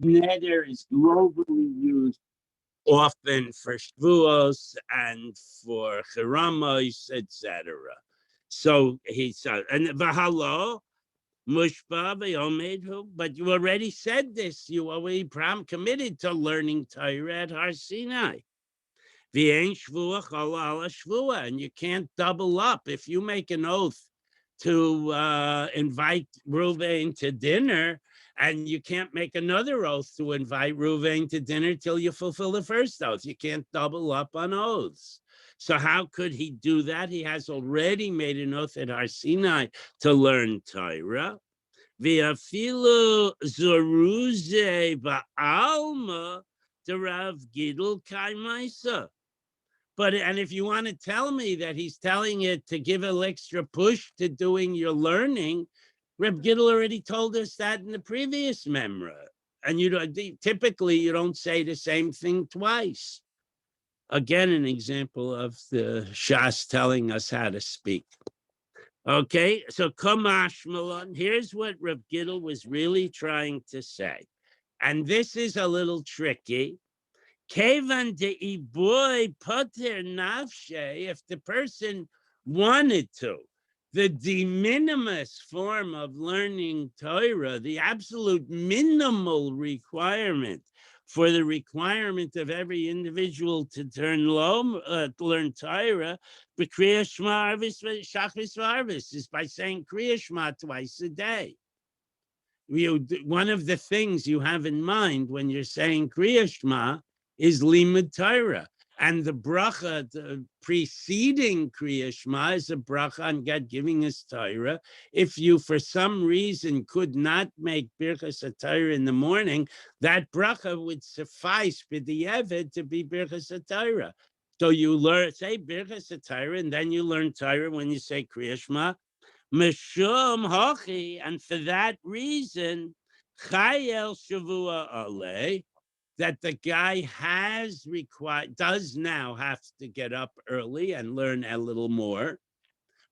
Neder is globally used often for Shavuos and for Cheramos, etc. So he said, and Vahalo, Mushba, Vayomedhu, but you already said this. You already committed to learning Torah at Har Sinai. V'ein shvua chala ala shvua, and you can't double up. If you make an oath to invite Ruvain to dinner, and you can't make another oath to invite Ruvain to dinner till you fulfill the first oath. You can't double up on oaths. So how could he do that? He has already made an oath at Har Sinai to learn Torah. V'afilu zoruze ba'alma to Rav Gidl Kaimaisa. But, and if you want to tell me that he's telling it to give an extra push to doing your learning, Reb Gidl already told us that in the previous memra. And you don't, typically you don't say the same thing twice. Again, an example of the Shas telling us how to speak. Okay, so Kamash Malon, here's what Reb Gidl was really trying to say. And this is a little tricky. Kevan de iboy pater nafshe, if the person wanted to, the de minimis form of learning Torah, the absolute minimal requirement for the requirement of every individual to learn Torah, Kriya Shema Shachris Varvis, is by saying Kriya Shema twice a day. One of the things you have in mind when you're saying Kriya Shema is limud Torah, and the bracha preceding Kriya Shema is a bracha on God giving us Torah. If you, for some reason, could not make Birchas Torah in the morning, that bracha would suffice b'di'evet to be Birchas Torah. So you say Birchas Torah, and then you learn Torah when you say Kriya Shema. Meshum Hochi, and for that reason, Chayel Shavua Ale, that the guy does now have to get up early and learn a little more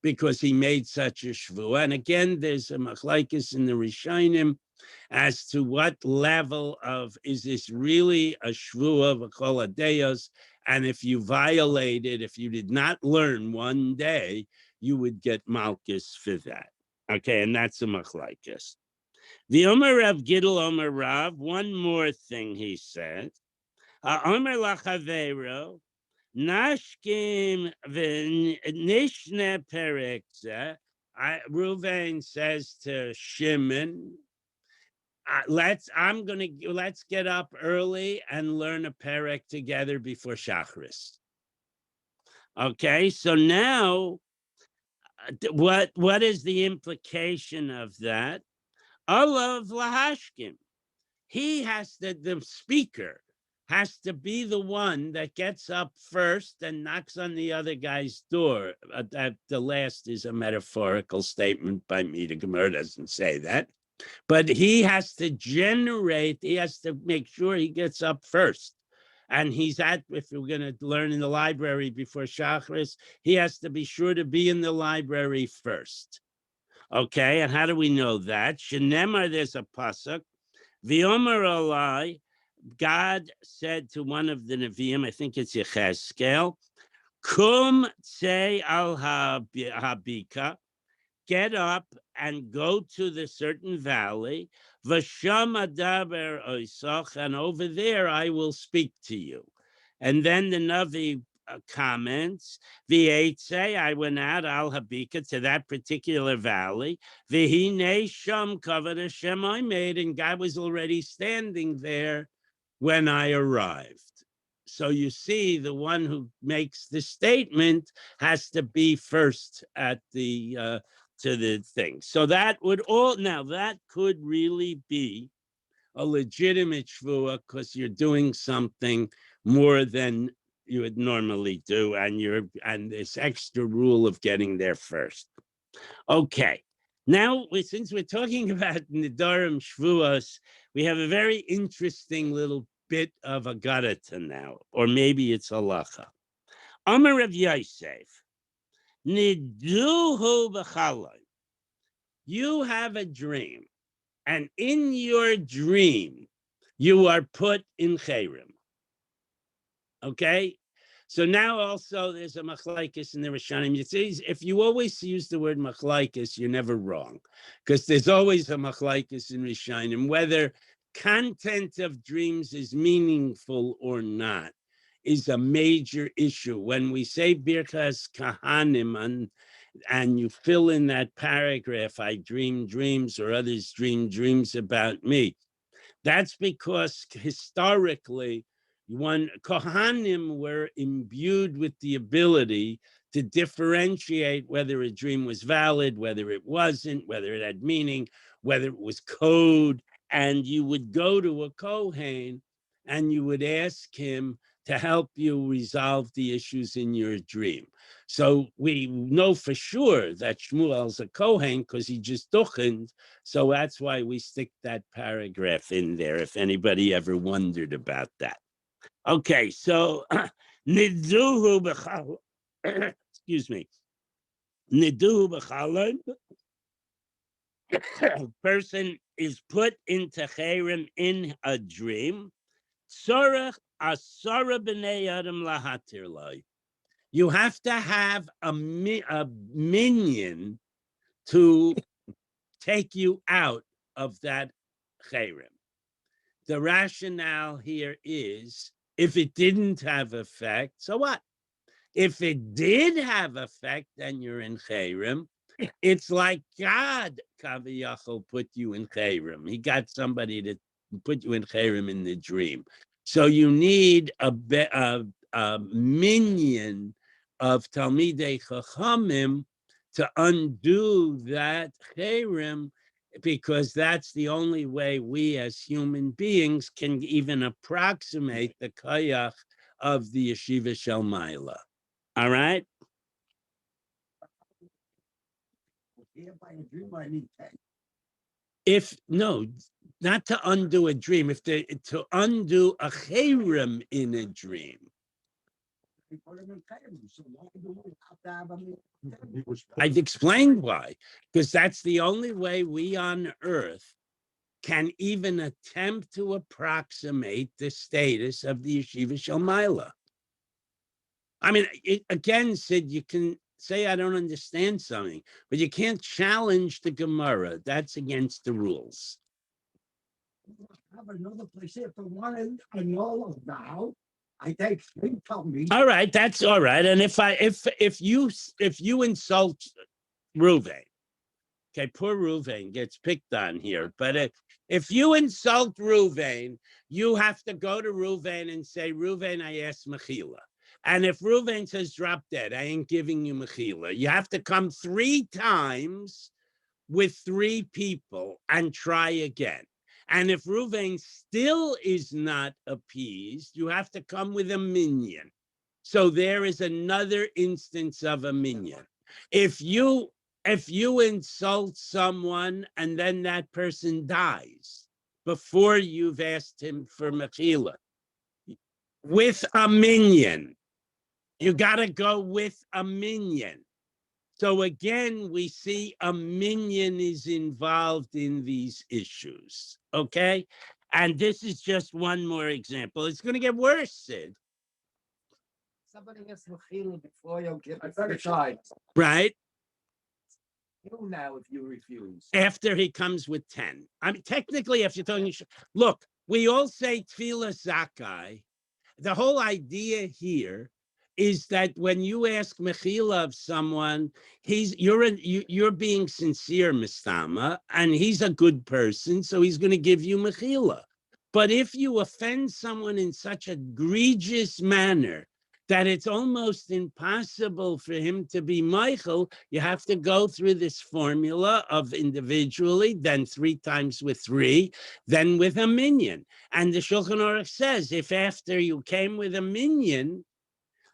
because he made such a shvua. And again, there's a machlaikus in the Rishonim as to what level of, is this really a shvua v'chol hadeyos? And if you violated, if you did not learn one day, you would get malchus for that. Okay, and that's a machlaikus. The Omer Rav Gidl Omer Rav, one more thing he said. Omer lachavero, nashkim v'nishne perekze. Ruvain says to Shimon, let's get up early and learn a perek together before Shachris. Okay, so now, what is the implication of that? Olav lahashkim. He has the speaker has to be the one that gets up first and knocks on the other guy's door. The last is a metaphorical statement by me. The Gemara doesn't say that. But he has to make sure he gets up first. And if we're going to learn in the library before Shachris, he has to be sure to be in the library first. Okay, and how do we know that? Shenemar, there's a pasuk. V'omer alai, God said to one of the Nevi'im, I think it's Yechezkel, Kum tsei al habika, get up and go to the certain valley, Vasham adaber oisach, and over there I will speak to you. And then the Navi comments, V'etzei, I went out al habika to that particular valley, V'hine sham kavod Hashem I made, and God was already standing there when I arrived. So you see, the one who makes the statement has to be first at the to the thing. So that could really be a legitimate shvua because you're doing something more than you would normally do, and this extra rule of getting there first. Okay, now since we're talking about Nidarim Shvuas, we have a very interesting little bit of a Agadata now, or maybe it's halacha. Amar Rav Yosef, Niduhu b'chalai. You have a dream, and in your dream, you are put in Chayrim. Okay? So now also there's a machlaikis in the Rishonim. You see, if you always use the word machlaikis, you're never wrong, because there's always a machlaikis in Rishonim, whether content of dreams is meaningful or not is a major issue. When we say Birchas Kahanim and you fill in that paragraph, I dream dreams or others dream dreams about me, that's because historically, Kohanim were imbued with the ability to differentiate whether a dream was valid, whether it wasn't, whether it had meaning, whether it was code. And you would go to a Kohen and you would ask him to help you resolve the issues in your dream. So we know for sure that Shmuel's a Kohen because he just duchened. So that's why we stick that paragraph in there, if anybody ever wondered about that. Okay, so Niduhu b'chal, excuse me, Niduhu b'chalon, person is put into Chayrim in a dream. Tzorach asara b'nei adam lahatir loy. You have to have a minion to take you out of that Chayrim. The rationale here is, if it didn't have effect, so what? If it did have effect, then you're in Chayrim. It's like God, Kaviyachol, put you in Chayrim. He got somebody to put you in Chayrim in the dream. So you need a minion of Talmidei Chachamim to undo that Chayrim, because that's the only way we as human beings can even approximate the Kayach of the Yeshiva Shel Maila. All right? If, no, not to undo a dream, to undo a Chayrim in a dream. I've explained why, because that's the only way we on earth can even attempt to approximate the status of the Yeshiva Shel Maila. I mean, again, Sid, you can say I don't understand something, but you can't challenge the Gemara. That's against the rules. Have another place if I wanted to know now. I think you told me. All right, that's all right. And if you insult Reuven, okay, poor Reuven gets picked on here. But if you insult Reuven, you have to go to Reuven and say, Reuven, I asked Mechila. And if Reuven says, drop dead, I ain't giving you Mechila. You have to come 3 times with 3 people and try again. And if Reuven still is not appeased, you have to come with a minion. So there is another instance of a minion. If you insult someone and then that person dies before you've asked him for Mechila, with a minion, you got to go with a minion. So again, we see a minion is involved in these issues, okay? And this is just one more example. It's going to get worse, Sid. Somebody gets Mechila before you'll get the child. Right? You now if you refuse. After he comes with 10. I mean, technically, if you're talking, look, we all say Tefillah Zakai. The whole idea here is that when you ask Mechila of someone, you're being sincere, Mistama, and he's a good person, so he's going to give you Mechila. But if you offend someone in such an egregious manner that it's almost impossible for him to be Michael, you have to go through this formula of individually, then 3 times with 3, then with a minion. And the Shulchan Aruch says, if after you came with a minion,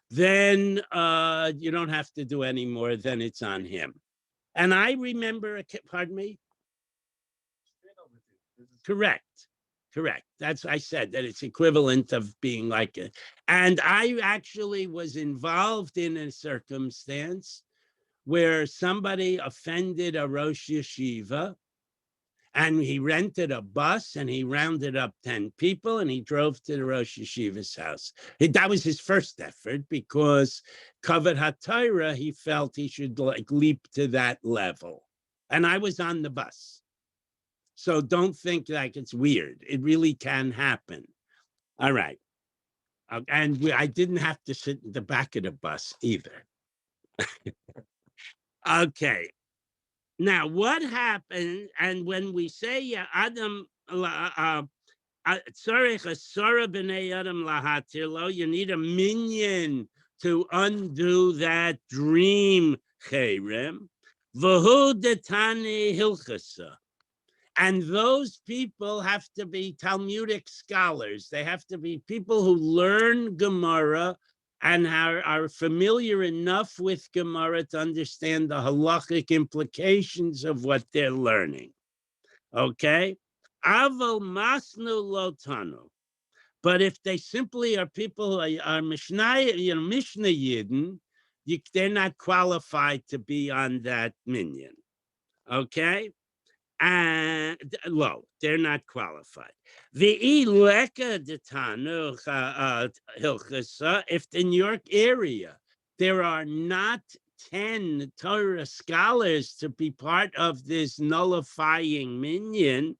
then you don't have to do any more, then it's on him. And I remember, pardon me? Correct. That's, I said that it's equivalent of being like it. And I actually was involved in a circumstance where somebody offended a Rosh Yeshiva, And he rented a bus and he rounded up 10 people and he drove to the Rosh Yeshiva's house. That was his first effort because Kavod HaTorah, he felt he should like leap to that level. And I was on the bus. So don't think like it's weird. It really can happen. All right. And I didn't have to sit in the back of the bus either. Okay. Now, what happened? And when we say Adam, you need a minion to undo that dream, Cherem. V'hu detani hilchasa. And those people have to be Talmudic scholars. They have to be people who learn Gemara and are familiar enough with Gemara to understand the halachic implications of what they're learning. Okay? Aval masnu lotanu. But if they simply are people who are Mishnah Yidden, they're not qualified to be on that minyan. Okay? And low, they're not qualified. The ileka detanu hilchasa. If in York area there are not 10 Torah scholars to be part of this nullifying minyan,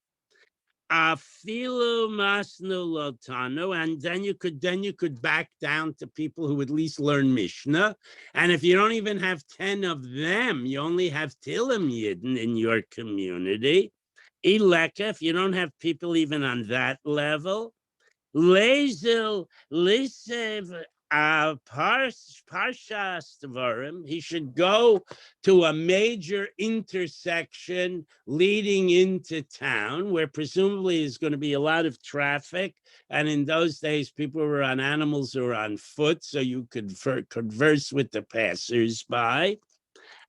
afilu masnu lotanu, and then you could back down to people who at least learn Mishnah. And if you don't even have 10 of them, you only have Tilim Yidden in your community. Ileka, if you don't have people even on that level, Lezel Lisev Parshas Dvarim, he should go to a major intersection leading into town where presumably is going to be a lot of traffic. And in those days, people were on animals or on foot, so you could converse with the passers-by.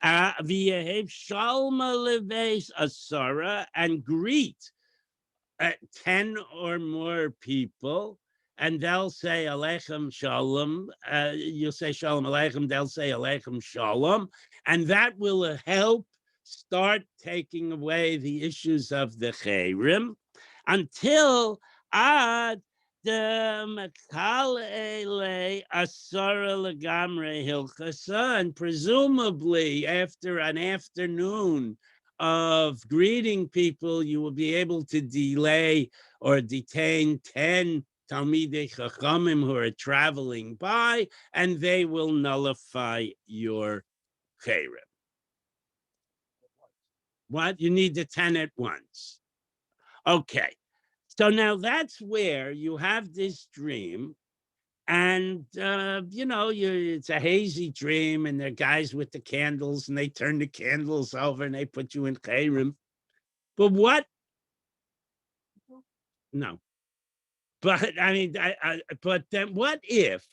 Shalma leves asara and greet 10 or more people, and they'll say Aleichem Shalom. You'll say Shalom Aleichem, they'll say Aleichem Shalom, and that will help start taking away the issues of the Cherem until Ad the Makale Asara Lagamre Hilchasa, and presumably after an afternoon of greeting people, you will be able to delay or detain 10 Talmidei Chachamim who are traveling by, and they will nullify your Cherem. What? You need the 10 at once. Okay. So now that's where you have this dream, and it's a hazy dream, and there are guys with the candles, and they turn the candles over, and they put you in Cherem. But what? No. But I mean, but then what if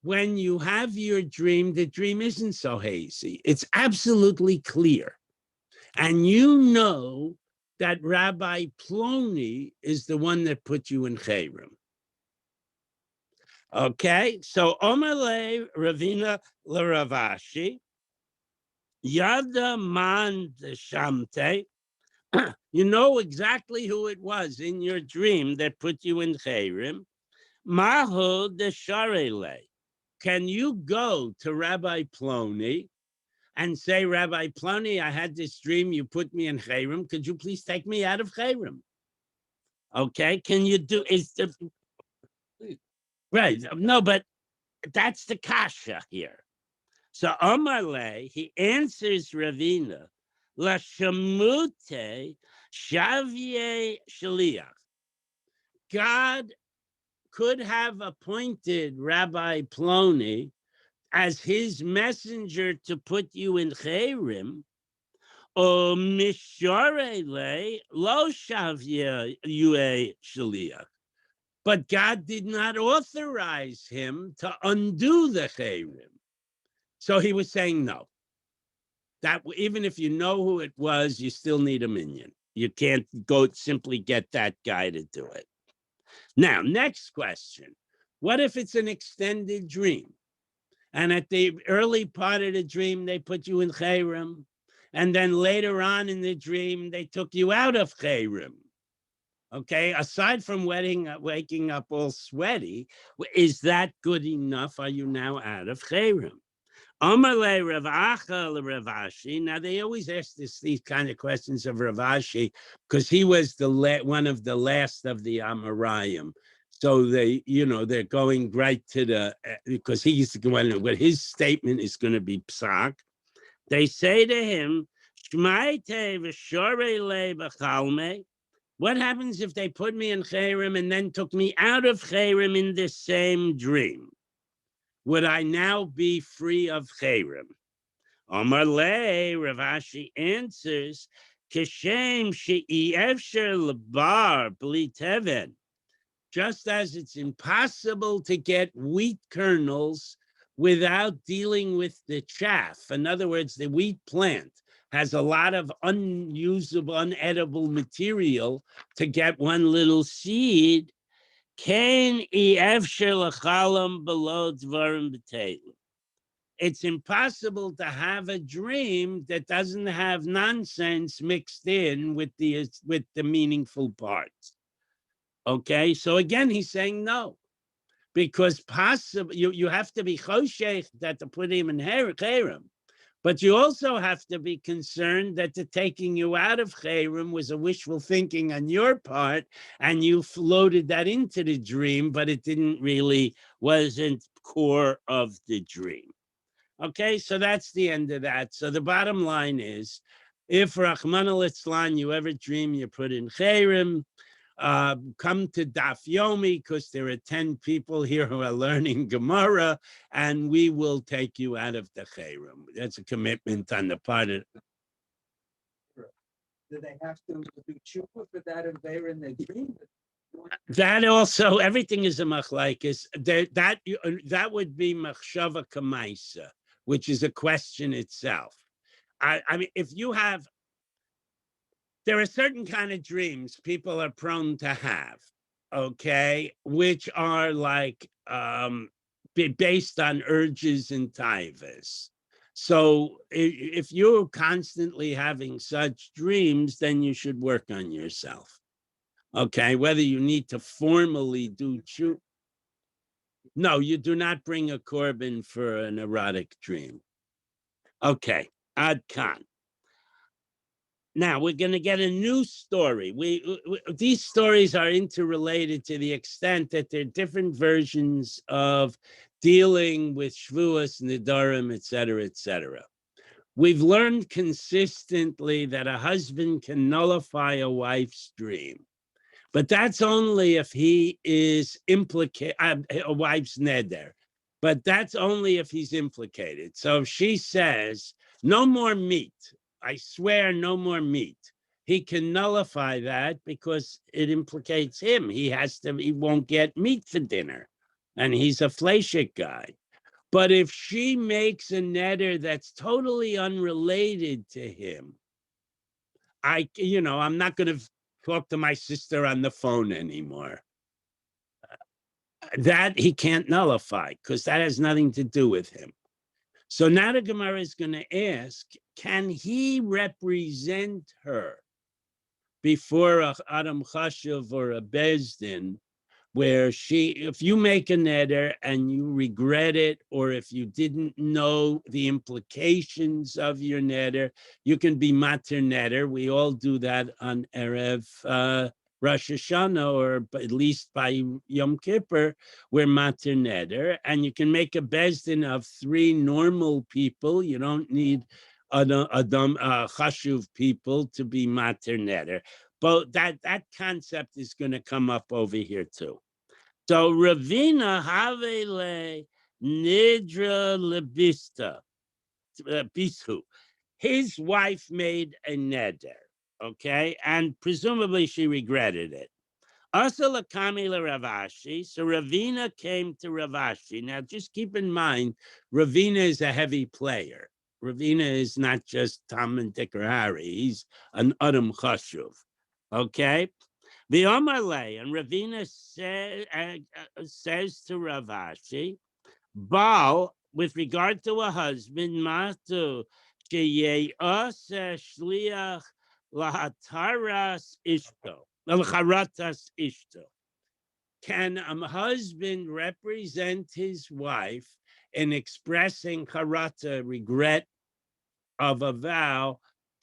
when you have your dream, the dream isn't so hazy? It's absolutely clear. And you know that Rabbi Ploni is the one that put you in Cherem. Okay, so Omale Ravina Laravashi, Yada Man Shamte, you know exactly who it was in your dream that put you in Cherem. Maho de Sharele. Can you go to Rabbi Ploni and say, Rabbi Ploni, I had this dream, you put me in Cherem. Could you please take me out of Cherem? Okay, can you do, right, no, but that's the kasha here. So Amalei, he answers Ravina, La Shamute Shavye Shaliach. God could have appointed Rabbi Ploni as his messenger to put you in Cherem, or Misharele Lo Shavye Yue Shaliach. But God did not authorize him to undo the Cherem. So he was saying no. That even if you know who it was, you still need a minion. You can't go simply get that guy to do it. Now, next question. What if it's an extended dream? And at the early part of the dream, they put you in Cherem. and then later on in the dream, they took you out of Cherem. Okay, aside from waking up all sweaty, is that good enough? Are you now out of Cherem? Amalei Rav Acha Rav Ashi. Now they always ask these kind of questions of Rav Ashi because he was one of the last of the Amoraim. So they're going right to the because he's going. What his statement is going to be psak. They say to him, "Shmaite v'shorei le b'chalme." What happens if they put me in Cherem and then took me out of Cherem in the same dream? Would I now be free of Cherem? Omar Le, Rav Ashi answers, Kishem she'efsher lebar bli teven. Just as it's impossible to get wheat kernels without dealing with the chaff. In other words, the wheat plant has a lot of unusable, unedible material to get one little seed. It's impossible to have a dream that doesn't have nonsense mixed in with the meaningful parts. Okay, so again, he's saying no, because possible you have to be choshech that to put him in Cherem, but you also have to be concerned that the taking you out of Cherem was a wishful thinking on your part, and you floated that into the dream, but it wasn't core of the dream. Okay, so that's the end of that. So the bottom line is, if Rachmana litzlan, you ever dream you put in Cherem, come to Daf Yomi, because there are 10 people here who are learning Gemara, and we will take you out of the Cherem. That's a commitment on the part of. Do they have to do tshuva for that if they're in the dream? That also, everything is a machlaikas. That would be machshava kamaisa, which is a question itself. I mean, if you have, there are certain kind of dreams people are prone to have, okay, which are like based on urges and taivas. So if you're constantly having such dreams, then you should work on yourself. Okay, whether you need to formally do tshuva. No, you do not bring a korban for an erotic dream. Okay, ad kan. Now we're going to get a new story. These stories are interrelated to the extent that they're different versions of dealing with shvuas, nidarim, etc., etc. We've learned consistently that a husband can nullify a wife's dream, but that's only if he is implicated, a wife's neder, but that's only if he's implicated. So if she says, no more meat, I swear no more meat, he can nullify that because it implicates him. He won't get meat for dinner, and he's a fleshik guy. But if she makes a neder that's totally unrelated to him, I'm not going to talk to my sister on the phone anymore. That he can't nullify because that has nothing to do with him. So now the Gemara is going to ask, can he represent her before a Adam Chashuv or a Bezdin, where if you make a neder and you regret it, or if you didn't know the implications of your neder, you can be mater neder. We all do that on Erev Rosh Hashanah, or at least by Yom Kippur, we're mater neder, and you can make a bezdin of 3 normal people. You don't need chashuv people to be mater neder. But that concept is going to come up over here too. So Ravina Havele Nidra Lebista Bisu. His wife made a neder, okay, and presumably she regretted it. Asala Kamila Ravashi. So Ravina came to Ravashi. Now just keep in mind, Ravina is a heavy player. Ravina is not just Tom and Dick or Harry. He's an Adam Chashuv, okay? The Omarle, and Ravina says to Ravashi, Baal, with regard to a husband, Matu Sheye'asa shliach lahataras ishto, laharatas ishto. Can a husband represent his wife in expressing charata, regret of a vow,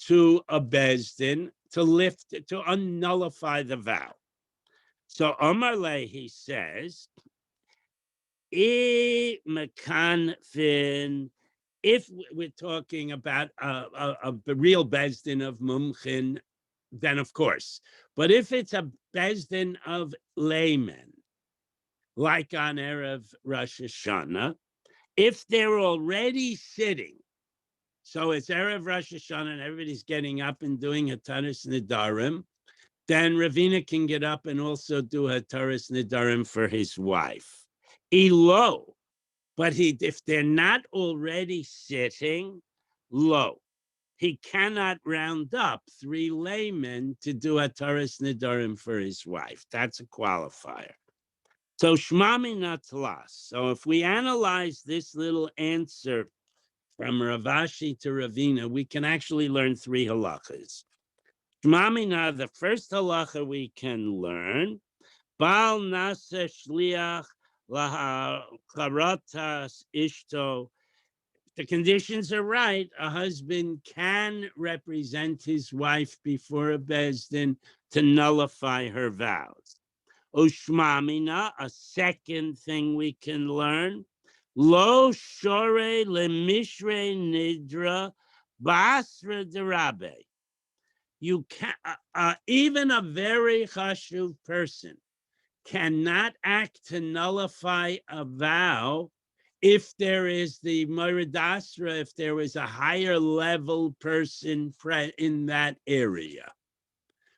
to a bezdin to lift, to unnullify the vow? So Omar Le, he says, I mekanfin, if we're talking about a real bezdin of mumchin, then of course. But if it's a bezdin of laymen, like on Erev Rosh Hashanah, if they're already sitting, so it's Erev Rosh Hashanah and everybody's getting up and doing Hataras Nidarim, then Ravina can get up and also do Hataras Nidarim for his wife. Elo, but if they're not already sitting, lo, he cannot round up 3 laymen to do Hataras Nidarim for his wife. That's a qualifier. So Shmami Natlas. So if we analyze this little answer from Ravashi to Ravina, we can actually learn 3 halachas. Shmamina, the first halacha we can learn, Bal Nasa Shliach Laharatas Ishto. The conditions are right. A husband can represent his wife before a bezdin to nullify her vows. Ushmamina, a second thing we can learn, Lo shore lemishre nidra basra derabe. You can even a very chashuv person cannot act to nullify a vow if there is the Moridasra, if there is a higher level person in that area.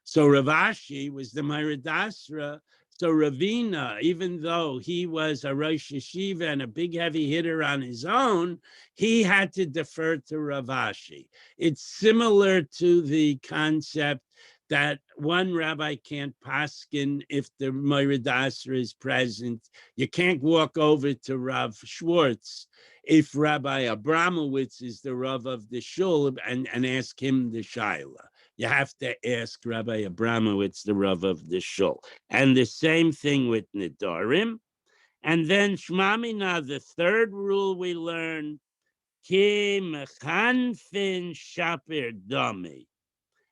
So Ravashi was the Moridasra. So Ravina, even though he was a Rosh Yeshiva and a big heavy hitter on his own, he had to defer to Ravashi. It's similar to the concept that one rabbi can't paskin if the Moridasra is present. You can't walk over to Rav Schwartz if Rabbi Abramowitz is the Rav of the shul and ask him the shaila. You have to ask Rabbi Abramowitz, the Rav of the shul. And the same thing with Nidarim. And then Shmamina, the third rule we learn, Ki mechanfin shapir dami.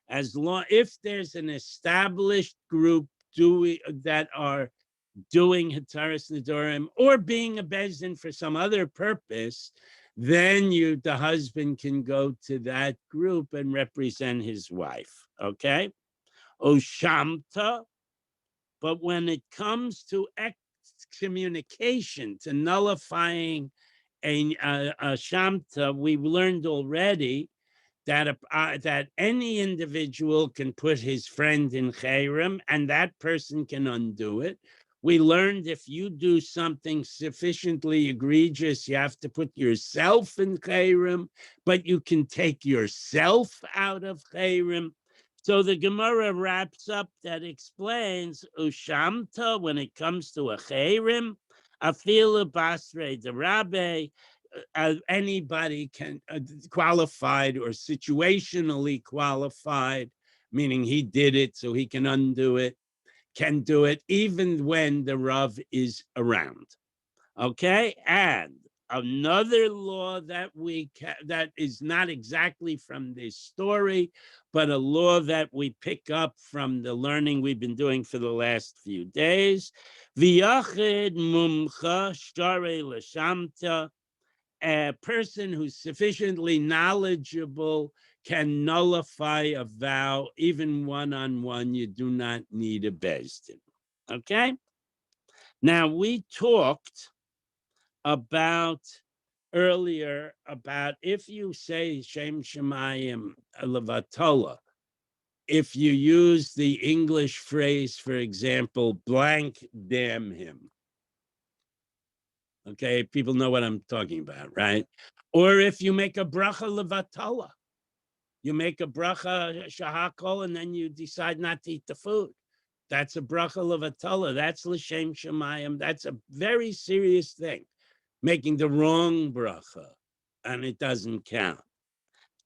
As long, if there's an established group that are doing Hataras Nidarim or being a bezdin for some other purpose, then the husband can go to that group and represent his wife. Okay? Oshamta, but when it comes to excommunication, to nullifying a shamta, we've learned already that any individual can put his friend in chayrim, and that person can undo it. We learned if you do something sufficiently egregious, you have to put yourself in chayrim, but you can take yourself out of chayrim. So the Gemara wraps up that explains ushamta when it comes to a chayrim, afilu basrei derabe. Anybody can qualified or situationally qualified, meaning he did it so he can undo it, can do it even when the Rav is around. Okay, and another law that that is not exactly from this story, but a law that we pick up from the learning we've been doing for the last few days. V'yachid mumcha shtarei l'shamta. A person who's sufficiently knowledgeable can nullify a vow, even one-on-one. You do not need a bezdin. Okay? Now, we talked about earlier about if you say Shem Shemayim Levatola, if you use the English phrase, for example, blank damn him. Okay, people know what I'm talking about, right? Or if you make a bracha levatala, you make a bracha shahakol, and then you decide not to eat the food. That's a bracha levatala. That's l'shem shemayim. That's a very serious thing, making the wrong bracha, and it doesn't count.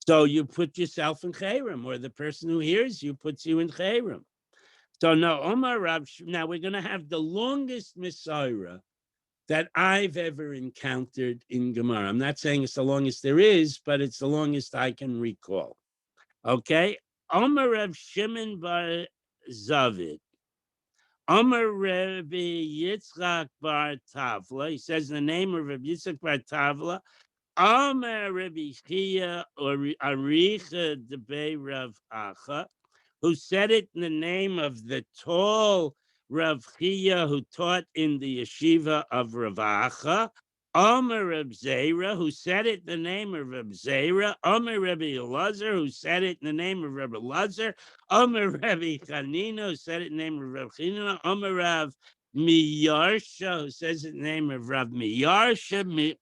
So you put yourself in Chayrim, or the person who hears you puts you in Chayrim. So now, Omar Rav, now we're going to have the longest Messiah that I've ever encountered in Gemara. I'm not saying it's the longest there is, but it's the longest I can recall. Okay? Omar Rav Shimon bar Zavid. Omar Rabbi Yitzchak bar Tavla. He says the name of Rabbi Yitzchak bar Tavla. Amar Rabbi Chia or Aricha Debei Rav Acha, who said it in the name of the tall Rav Chia who taught in the yeshiva of Rav Acha. Amar Reb Zera, who said it in the name of Reb Zera. Amar Rabbi Elazar, who said it in the name of Reb Elazar. Amar Rabbi Chanina, who said it in the name of Reb Chanina. Amar Rav Miyarsha, who says it in the name of Rav Miyarsha.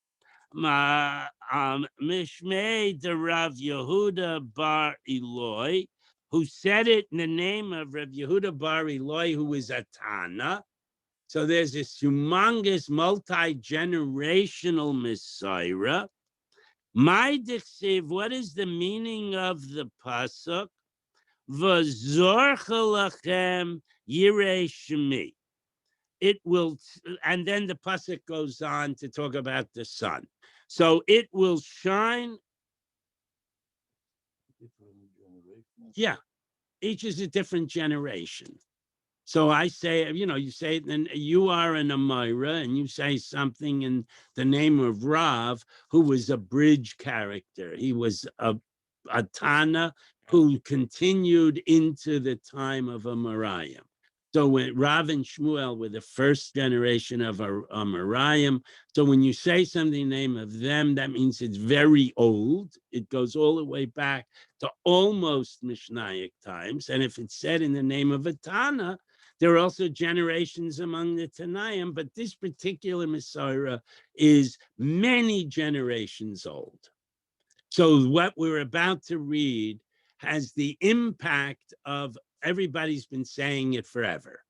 Mishmei de Rav Yehuda bar Eloi, who said it in the name of Rav Yehuda bar Eloi, who is a Tana. So there's this humongous multi-generational Messiah. My Dixiv, what is the meaning of the pasuk? V'zorcha lachem yirei shemi. It will, and then the pasuk goes on to talk about the sun. So it will shine. Yeah, each is a different generation. So I say, you say, then you are an Amira, and you say something in the name of Rav, who was a bridge character. He was a Tana who continued into the time of Amarayim. So when Rav and Shmuel were the first generation of Amarayim, so when you say something in the name of them, that means it's very old. It goes all the way back to almost Mishnaic times. And if it's said in the name of a Tana, there are also generations among the Tanaim, but this particular Messiah is many generations old. So what we're about to read has the impact of everybody's been saying it forever.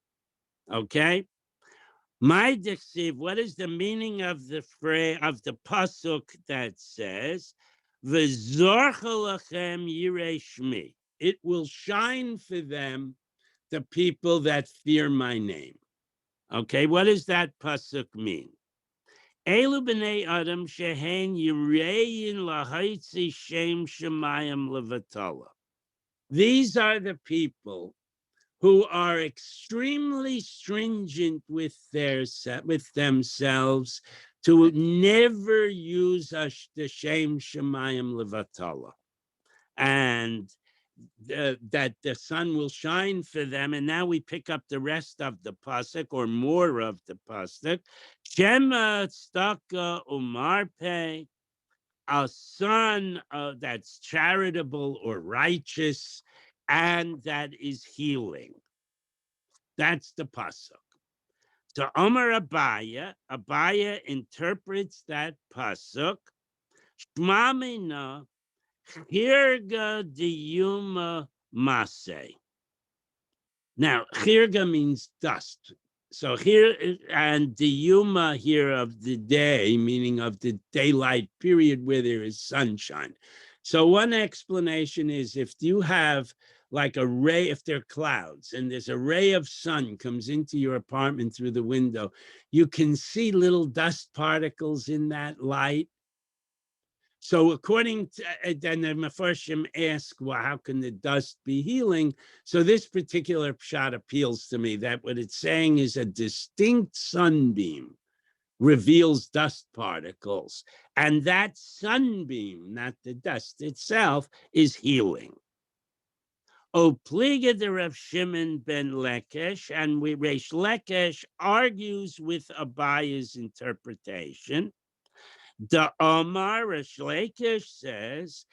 Okay? My Dixiv, what is the meaning of the phrase of the pasuk that says, "V'zorcha lachem yirei shmi"? It will shine for them, the people that fear my name. Okay, what does that pasuk mean? Elu b'nei adam shehen yirein lahaitzi shem shemayim levatala. These are the people who are extremely stringent with themselves to never use the shem shemayim levatala, and that the sun will shine for them. And now we pick up the rest of the pasuk, or more of the pasuk. Shema tzedakah umarpe, a son that's charitable or righteous, and that is healing. That's the pasuk. So Omar Abaya interprets that pasuk. Shma mina Chirga diyuma mase. Now, chirga means dust. So here, and diyuma here of the day, meaning of the daylight period where there is sunshine. So one explanation is if you have like a ray, if there are clouds and there's a ray of sun comes into your apartment through the window, you can see little dust particles in that light. So according to, then the Mefarshim ask, well, how can the dust be healing? So this particular shot appeals to me, that what it's saying is a distinct sunbeam reveals dust particles. And that sunbeam, not the dust itself, is healing. O pliga de Rav Shimon ben Lekesh, and Reish Lekesh argues with Abaya's interpretation. The Omar Reish Lakish says,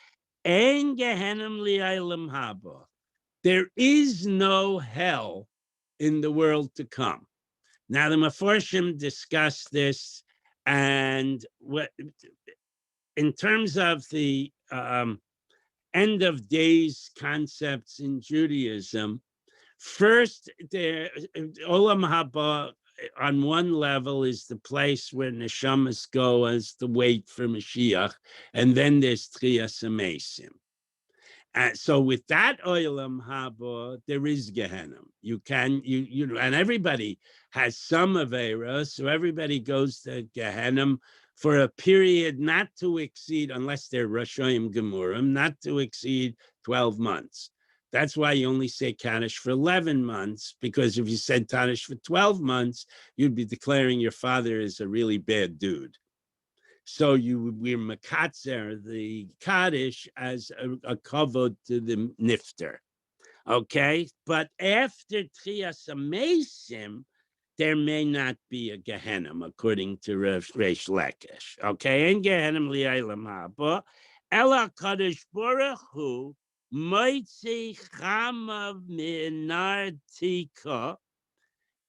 "En Gehenim li'olam haba." There is no hell in the world to come. Now the Mefarshim discuss this, and in terms of the end of days concepts in Judaism, first, Olam Haba on one level is the place where neshamas go as the wait for Mashiach, and then there's Tchiyas HaMesim. So with that oilam haba, there is Gehenna. You can you know, and everybody has some avera, so everybody goes to Gehenna for a period not to exceed, unless they're Rashayim Gemurim, not to exceed 12 months. That's why you only say Kaddish for 11 months, because if you said Kaddish for 12 months, you'd be declaring your father is a really bad dude. So we're makatzer the Kaddish as a kavod to the nifter. Okay, but after Trias Amesim, there may not be a Gehenna, according to Reish Lakish. Okay, and Gehenna li'aylam haba, ela Kadosh Baruch Hu moitzi chamav minar tika.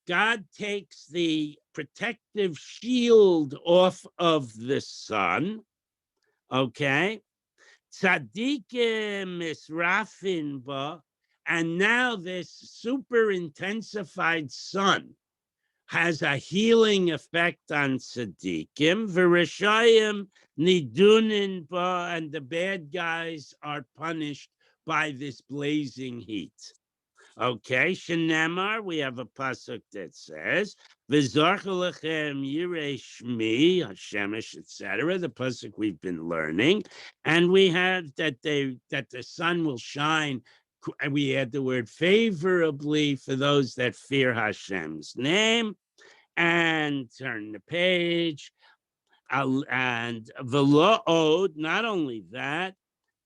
God takes the protective shield off of the sun. Okay, tzadikim misrafin ba, and now this super intensified sun has a healing effect on tzaddikim. V'rishayim nidunin ba, and the bad guys are punished by this blazing heat. Okay, Shenemar, we have a pasuk that says, "V'zarcha lechem yirei shmi, Hashemish, etc." The pasuk we've been learning, and we have that the sun will shine. And we add the word favorably for those that fear Hashem's name. And turn the page, and v'lo'od. Not only that,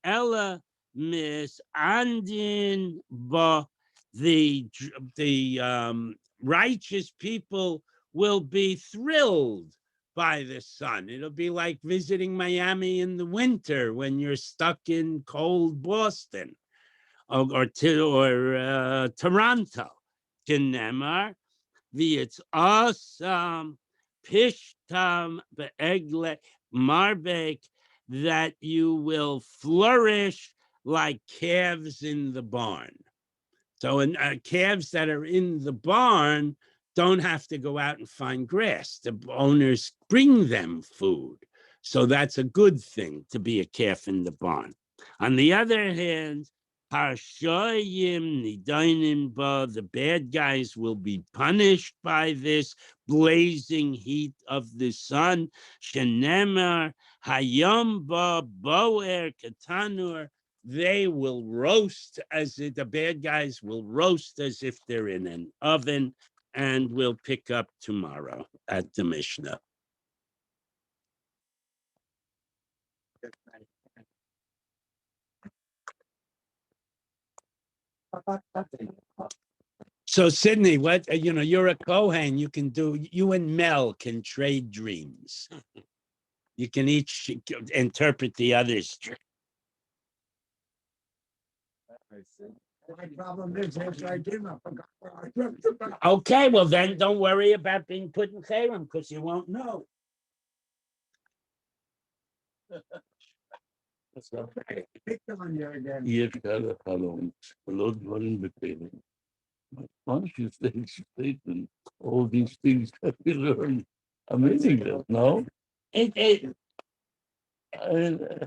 ella mis andin ba, the righteous people will be thrilled by the sun. It'll be like visiting Miami in the winter when you're stuck in cold Boston or Toronto. Kinemar, it's awesome. Pishtam be'egle marbek, that you will flourish like calves in the barn. So calves that are in the barn don't have to go out and find grass. The owners bring them food. So that's a good thing, to be a calf in the barn. On the other hand, Harshoyim Nidainim Ba, the bad guys will be punished by this blazing heat of the sun. Shenemar Hayom Ba Boer Katanur, they will roast as if the bad guys will roast as if they're in an oven, and we'll pick up tomorrow at the Mishnah. So Sydney, what you're a Kohen. You and Mel can trade dreams. You can each interpret the other's dream. My problem is, after I did, I forgot what I dreamt about. Okay, well then don't worry about being put in Cherem, because you won't know. Pick on you again. אי אפשר לחלום, ולא דברים בטלים. Once you statement, all these things that we learn are meaningless, no?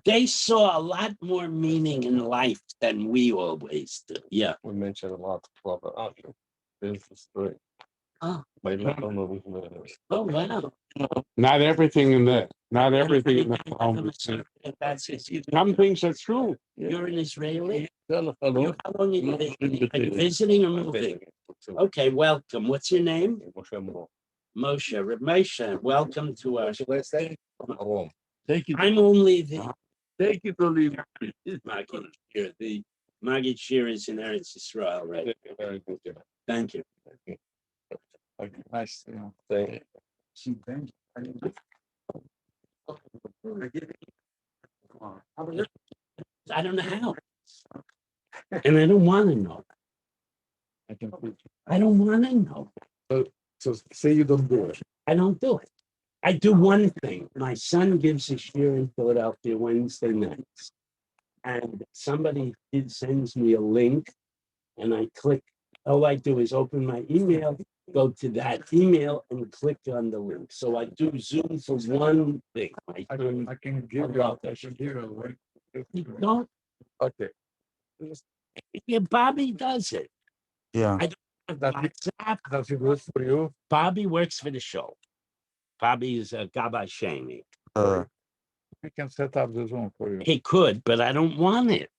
They saw a lot more meaning in life than we always do. Yeah. We mentioned a lot of Club Option. This is great. Oh. By Oh, wow. Not everything in the home. Some things are true. You're an Israeli? How How long are you visiting or moving? Okay, welcome. What's your name? Moshe. Reb Moshe, welcome to us. Take it. I'm only the Take it or leave Maggid Shir. The Maggid Shir is in Eretz Yisrael, right? Very good. Thank you. Nice. Thank She bent. I don't know how. And I don't want to know. I don't want to know. So say you don't do it. I don't do it. I do one thing. My son gives a shir in Philadelphia Wednesday nights. And somebody sends me a link, and I click. All I do is open my email, go to that email, and click on the link. So I do Zoom for one thing. I can give you a link. You don't? Okay. Yeah, Bobby does it. Yeah. I don't have That- WhatsApp. Does it work for you? Bobby works for the show. Bobby is a Gabashemi. We can set up the Zoom for you. He could, but I don't want it.